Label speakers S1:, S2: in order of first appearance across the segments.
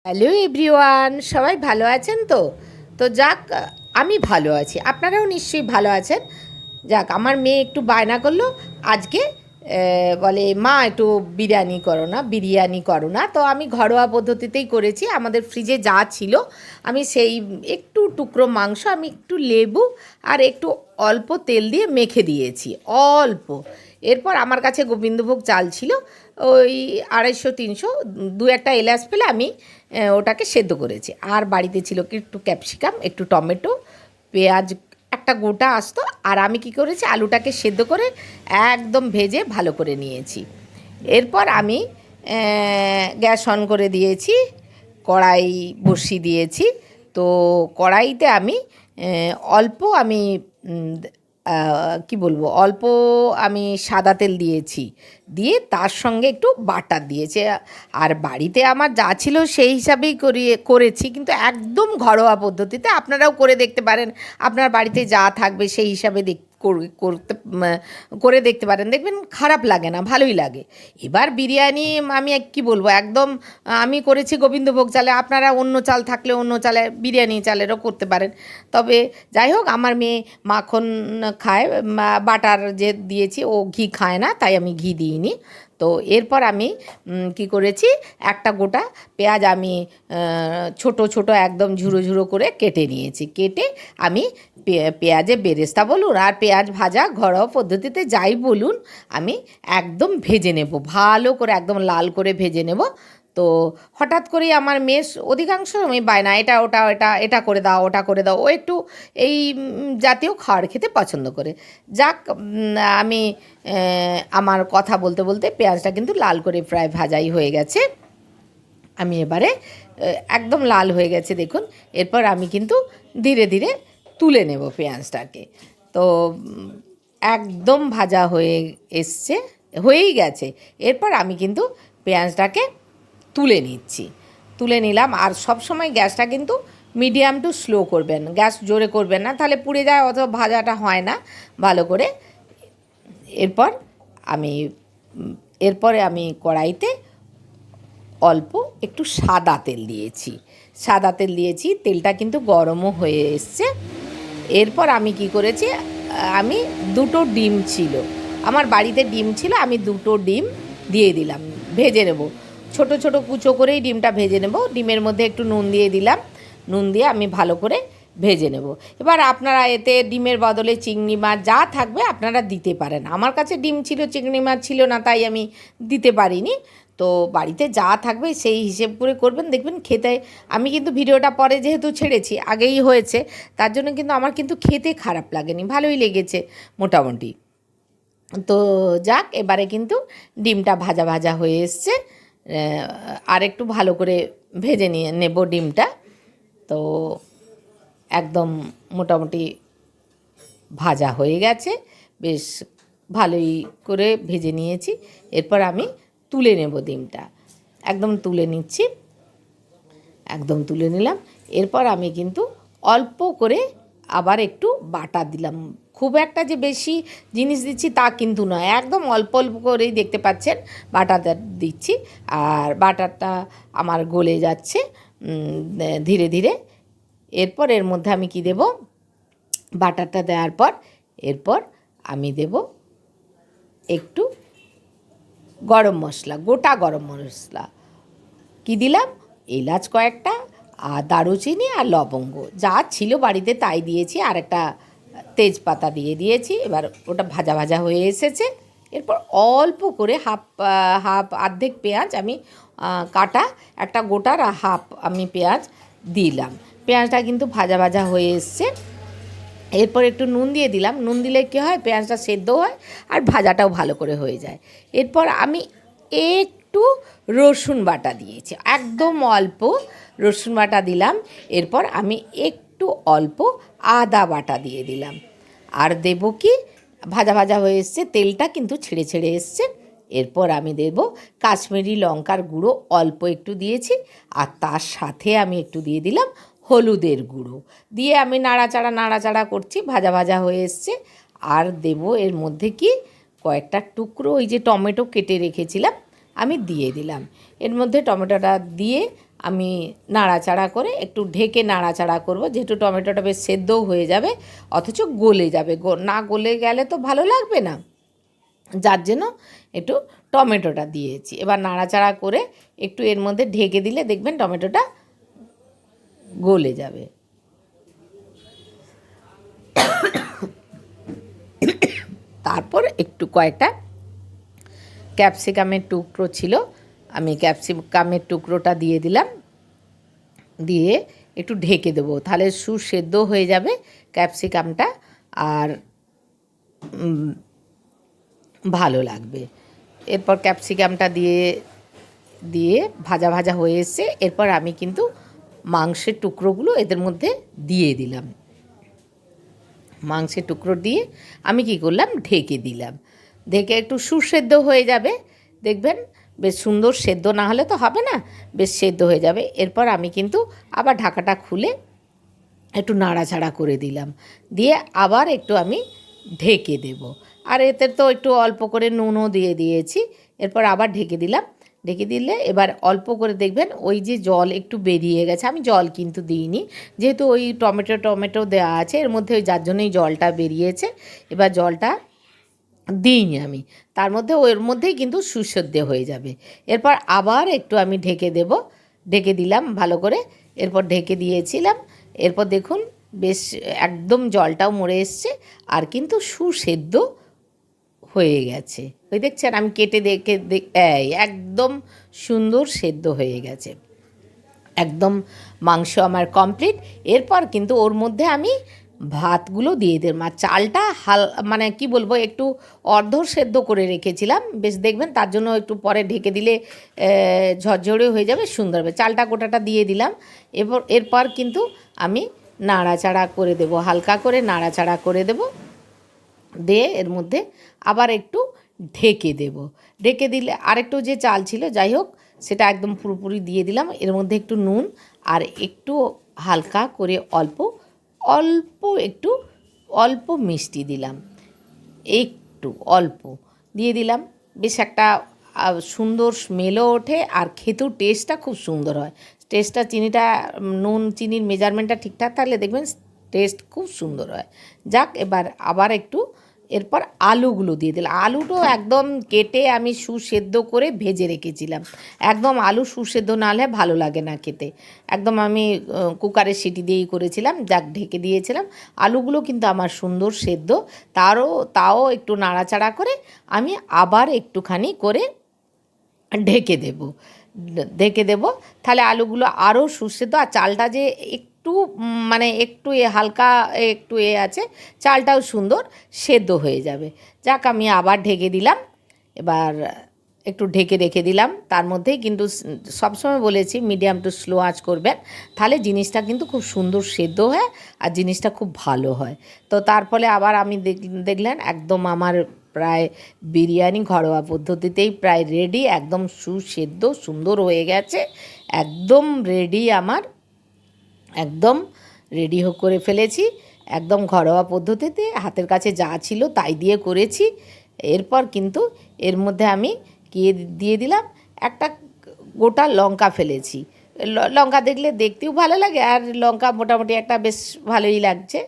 S1: Hello everyone, সবাই ভালো আছেন তো? তো যাক, আমি ভালো আছি, আপনারাও নিশ্চয়ই ভালো আছেন। যাক, আমার মেয়ে একটু বায়না করলো আজকে, বলে মা একটু বিরিয়ানি করো না। তো আমি ঘরোয়া পদ্ধতিতেই করেছি। আমাদের ফ্রিজে যা ছিল আমি সেই একটু টুকরো মাংস, আমি একটু লেবু আর একটু অল্প তেল দিয়ে মেখে দিয়েছি, অল্প। এরপর আমার কাছে গোবিন্দভোগ চাল ছিল, ওই 250-300, দু একটা এলাচ ফেলে আমি ওটাকে সেদ্ধ করেছি। আর বাড়িতে ছিল কি একটু ক্যাপসিকাম, একটু টমেটো, পেঁয়াজ একটা গোটা আসতো। আর আমি কি করেছি, আলুটাকে সেদ্ধ করে একদম ভেজে ভালো করে নিয়েছি। এরপর আমি গ্যাস অন করে দিয়েছি, কড়াই বসিয়ে দিয়েছি। তো কড়াইতে আমি অল্প আমি কি বলবো, অল্প আমি সাদা তেল দিয়েছি, দিয়ে তার সঙ্গে একটু বাটার দিয়েছি। আর বাড়িতে আমার যা ছিল সেই হিসাবেই করেছি, কিন্তু একদম ঘরোয়া পদ্ধতিতে। আপনারাও করে দেখতে পারেন, আপনার বাড়িতে যা থাকবে সেই হিসাবে করতে করে দেখতে পারেন, দেখবেন খারাপ লাগে না, ভালোই লাগে। এবার বিরিয়ানি আমি কি বলবো, একদম আমি করেছি গোবিন্দভোগ চালে, আপনারা অন্য চাল থাকলে অন্য চালে, বিরিয়ানি চালেরও করতে পারেন। তবে যাই হোক, আমার মেয়ে মাখন খায়, বাটার যে দিয়েছি, ও ঘি খায় না, তাই আমি ঘি দিইনি। তো এরপর আমি কি করেছি, একটা গোটা পেঁয়াজ আমি ছোট ছোট একদম ঝুরো ঝুরো করে কেটে নিয়েছি। কেটে আমি পেঁয়াজে বেরেস্তা বলুন আর পেঁয়াজ ভাজা ঘরোয়া পদ্ধতিতে যাই বলুন, আমি একদম ভেজে নেব, ভালো করে একদম লাল করে ভেজে নেব। তো হঠাৎ করেই আমার মেয়ে অধিকাংশ সময় বায়না, এটা ওটা এটা করে দাও, ওটা করে দাও। ও একটু এই জাতীয় খাবার খেতে পছন্দ করে। যাক, আমি আমার কথা বলতে বলতে পেঁয়াজটা কিন্তু লাল করে প্রায় ভাজাই হয়ে গেছে। আমি এবারে একদম লাল হয়ে গেছে দেখুন। এরপর আমি কিন্তু ধীরে ধীরে তুলে নেব পেঁয়াজটাকে। তো একদম ভাজা হয়েই গেছে। এরপর আমি কিন্তু পেঁয়াজটাকে তুলে নিচ্ছি, তুলে নিলাম। আর সব সময় গ্যাসটা কিন্তু মিডিয়াম টু স্লো করবেন, গ্যাস জোরে করবেন না, তাহলে পুড়ে যায় অথবা ভাজাটা হয় না ভালো করে। এরপর আমি এরপরে আমি কড়াইতে অল্প একটু সাদা তেল দিয়েছি, তেলটা কিন্তু গরমও হয়ে এসছে। এরপর আমি কি করেছি, আমি দুটো ডিম ছিল, আমার বাড়িতে ডিম ছিল, আমি দুটো ডিম দিয়ে দিলাম, ভেজে নেব। ছোট ছোট কুচো করেই ডিমটা ভেজে নেব। ডিমের মধ্যে একটু নুন দিয়ে দিলাম, নুন দিয়ে আমি ভালো করে ভেজে নেব। এবার আপনারা এতে ডিমের বদলে চিংড়ি মাছ যা থাকবে আপনারা দিতে পারেন। আমার কাছে ডিম ছিল, চিংড়ি মাছ ছিল না, তাই আমি দিতে পারিনি। তো বাড়িতে যা থাকবে সেই হিসেব করে করবেন, দেখবেন খেতে। আমি কিন্তু ভিডিওটা পরে যেহেতু ছেড়েছি, আগেই হয়েছে, তার জন্য কিন্তু আমার কিন্তু খেতে খারাপ লাগেনি, ভালোই লেগেছে মোটামুটি। তো যাক, এবারে কিন্তু ডিমটা ভাজা ভাজা হয়ে এসছে। আর একটু ভালো করে ভেজে নিয়ে নেব ডিমটা। তো একদম মোটামুটি ভাজা হয়ে গেছে, বেশ ভালোই করে ভেজে নিয়েছি। এরপর আমি তুলে নেব ডিমটা, একদম তুলে নিচ্ছি, একদম তুলে নিলাম। এরপর আমি কিন্তু অল্প করে আবার একটু বাটার দিলাম, খুব একটা যে বেশি জিনিস দিচ্ছি তা কিন্তু নয়, একদম অল্প অল্প করেই দেখতে পাচ্ছেন বাটারটা দিচ্ছি। আর বাটারটা আমার গলে যাচ্ছে ধীরে ধীরে। এরপর এর মধ্যে আমি কি দেব, বাটারটা দেওয়ার পর এরপর আমি দেব একটু গরম মশলা, গোটা গরম মশলা। কি দিলাম, এলাচ কয়েকটা, আর দারুচিনি আর লবঙ্গ যা ছিল বাড়িতে তাই দিয়েছি, আর একটা তেজপাতা দিয়ে দিয়েছি। এবার ওটা ভাজা ভাজা হয়ে এসেছে। এরপর অল্প করে অর্ধেক পেঁয়াজ আমি কাটা, একটা গোটার হাফ আমি পেঁয়াজ দিলাম। পেঁয়াজটা কিন্তু ভাজা ভাজা হয়ে এসছে। এরপর একটু নুন দিয়ে দিলাম, নুন দিলে কী হয়, পেঁয়াজটা সেদ্ধ হয় আর ভাজাটাও ভালো করে হয়ে যায়। এরপর আমি একটু রসুন বাটা দিয়েছি, একদম অল্প রসুন বাটা দিলাম। এরপর আমি একটু অল্প আদা বাটা দিয়ে দিলাম। আর দেবো কি, ভাজা ভাজা হয়ে এসছে, তেলটা কিন্তু ছেড়ে ছেড়ে এসছে। এরপর আমি দেব কাশ্মীরি লঙ্কার গুঁড়ো, অল্প একটু দিয়েছি। আর তার সাথে আমি একটু দিয়ে দিলাম হলুদের গুঁড়ো, দিয়ে আমি নাড়াচাড়া করছি, ভাজা ভাজা হয়ে এসছে। আর দেব এর মধ্যে কি, কয়েকটা টুকরো ওই যে টমেটো কেটে রেখেছিলাম আমি দিয়ে দিলাম। এর মধ্যে টমেটোটা দিয়ে আমি নাড়াচাড়া করে একটু ঢেকে নাড়াচাড়া করব, যেহেতু টমেটোটা বেশ সেদ্ধও হয়ে যাবে অথচ গলে যাবে, না গলে গেলে তো ভালো লাগবে না, যার জন্য একটু টমেটোটা দিয়েছি। এবার নাড়াচাড়া করে একটু এর মধ্যে ঢেকে দিলে দেখবেন টমেটোটা গলে যাবে। তারপর একটু কয়েকটা ক্যাপসিকামের টুকরো ছিল, আমি ক্যাপসিকামের টুকরোটা দিয়ে দিলাম, দিয়ে একটু ঢেকে দেবো, তাহলে সুসেদ্ধ হয়ে যাবে ক্যাপসিকামটা আর ভালো লাগবে। এরপর ক্যাপসিকামটা দিয়ে দিয়ে ভাজা ভাজা হয়ে এসছে। এরপর আমি কিন্তু মাংসের টুকরোগুলো এদের মধ্যে দিয়ে দিলাম। মাংসের টুকরো দিয়ে আমি কি করলাম, ঢেকে দিলাম। ঢেকে একটু সুসেদ্ধ হয়ে যাবে, দেখবেন বেশ সুন্দর সেদ্ধ না হলে তো হবে না, বেশ সেদ্ধ হয়ে যাবে। এরপর আমি কিন্তু আবার ঢাকাটা খুলে একটু নাড়াচাড়া করে দিলাম, দিয়ে আবার একটু আমি ঢেকে দেব। আর এতে তো একটু অল্প করে নুনও দিয়ে দিয়েছি। এরপর আবার ঢেকে দিলাম, ঢেকে দিলে এবার অল্প করে দেখবেন ওই যে জল একটু বেরিয়ে গেছে, আমি জল কিন্তু দিইনি, যেহেতু ওই টমেটো দেওয়া আছে এর মধ্যে, ওই যার জন্যই জলটা বেরিয়েছে। এবার জলটা দিইনি আমি, তার মধ্যে ওর মধ্যেই কিন্তু সুসেদ্ধ হয়ে যাবে। এরপর আবার একটু আমি ঢেকে দেব, ঢেকে দিলাম ভালো করে। এরপর ঢেকে দিয়েছিলাম, এরপর দেখুন বেশ একদম জলটাও মরে এসছে আর কিন্তু সুসেদ্ধ হয়ে গেছে। ওই দেখছেন আমি কেটে দেখে একদম সুন্দর সেদ্ধ হয়ে গেছে, একদম মাংস আমার কমপ্লিট। এরপর কিন্তু ওর মধ্যে আমি ভাতগুলো দিয়ে দিলাম, আর চালটা মানে কি বলবো, একটু অর্ধ সেদ্ধ করে রেখেছিলাম, বেশ দেখবেন তার জন্য একটু পরে ঢেকে দিলে ঝরঝরে হয়ে যাবে, সুন্দর হবে। চালটা গোটাটা দিয়ে দিলাম। এরপর কিন্তু আমি নাড়াচাড়া করে দেব, হালকা করে নাড়াচাড়া করে দেব, দিয়ে এর মধ্যে আবার একটু ঢেকে দেব। ঢেকে দিলে আরেকটু যে চাল ছিল যাই হোক সেটা একদম পুরোপুরি দিয়ে দিলাম। এর মধ্যে একটু নুন আর একটু হালকা করে অল্প মিষ্টি দিলাম, একটু অল্প দিয়ে দিলাম। বেশ একটা সুন্দর স্মেলও ওঠে আর খেতেও টেস্টটা খুব সুন্দর হয়। টেস্টটা চিনিটা নুন চিনির মেজারমেন্টটা ঠিকঠাক থাকলে দেখবেন টেস্ট খুব সুন্দর হয়। যাক, এবার আবার একটু এরপর আলুগুলো দিয়ে দিলাম। আলুটাও একদম কেটে আমি সুসেদ্ধ করে ভেজে রেখেছিলাম, একদম আলু সুসেদ্ধ না হলে ভালো লাগে না খেতে। একদম আমি কুকারের সিটি দিয়েই করেছিলাম, যাক ঢেকে দিয়েছিলাম। আলুগুলো কিন্তু আমার সুন্দর সেদ্ধ, তাও একটু নাড়াচাড়া করে আমি আবার একটুখানি করে ঢেকে দেব, তাহলে আলুগুলো আরও সুসেদ্ধ। আর চালটা যে একটু মানে একটু হালকা একটু আছে, চালটাও সুন্দর সেদ্ধ হয়ে যাবে। যাক, আমি আবার ঢেকে দিলাম। এবার একটু ঢেকে রেখে দিলাম, তার মধ্যেই কিন্তু সবসময় বলেছি মিডিয়াম টু স্লো আঁচ করবেন, তাহলে জিনিসটা কিন্তু খুব সুন্দর সেদ্ধ হয় আর জিনিসটা খুব ভালো হয়। তো তার ফলে আবার আমি দেখলেন একদম আমার প্রায় বিরিয়ানি ঘরোয়া পদ্ধতিতেই প্রায় রেডি, একদম সুসেদ্ধ সুন্দর হয়ে গেছে, একদম রেডি আমার, একদম রেডি করে ফেলেছি, একদম ঘরোয়া পদ্ধতিতে হাতের কাছে যা ছিল তাই দিয়ে করেছি। এরপর কিন্তু এর মধ্যে আমি দিয়ে দিলাম একটা গোটা লঙ্কা ফেলেছি। লঙ্কা দেখলে দেখতেও ভালো লাগে আর লঙ্কা মোটামুটি একটা বেশ ভালোই লাগছে,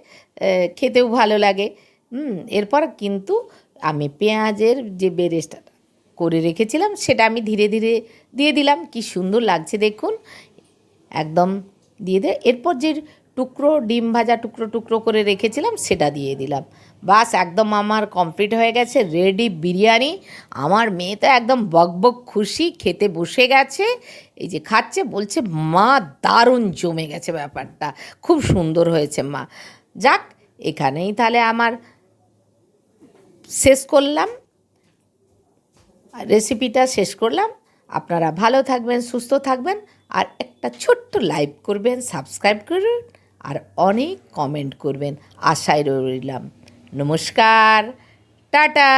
S1: খেতেও ভালো লাগে। এরপর কিন্তু আমি পেঁয়াজের যে বেরেস্তা করে রেখেছিলাম সেটা আমি ধীরে ধীরে দিয়ে দিলাম, কি সুন্দর লাগছে দেখুন, একদম দিয়ে এরপর যে ডিম ভাজা টুকরো করে রেখেছিলাম সেটা দিয়ে দিলাম। বাস একদম আমার কমপ্লিট হয়ে গেছে রেডি বিরিয়ানি। আমার মেয়ে তো একদম বকবক খুশি, খেতে বসে গেছে, এই যে খাচ্ছে, বলছে মা দারুণ জমে গেছে ব্যাপারটা, খুব সুন্দর হয়েছে মা। যাক, এখানেই তাহলে আমার শেষ করলাম, রেসিপিটা শেষ করলাম। আপনারা ভালো থাকবেন, সুস্থ থাকবেন, আর একটা ছোট্ট লাইক করবেন, সাবস্ক্রাইব করবেন আর অনেক কমেন্ট করবেন, আশায় রইলাম। নমস্কার, টাটা।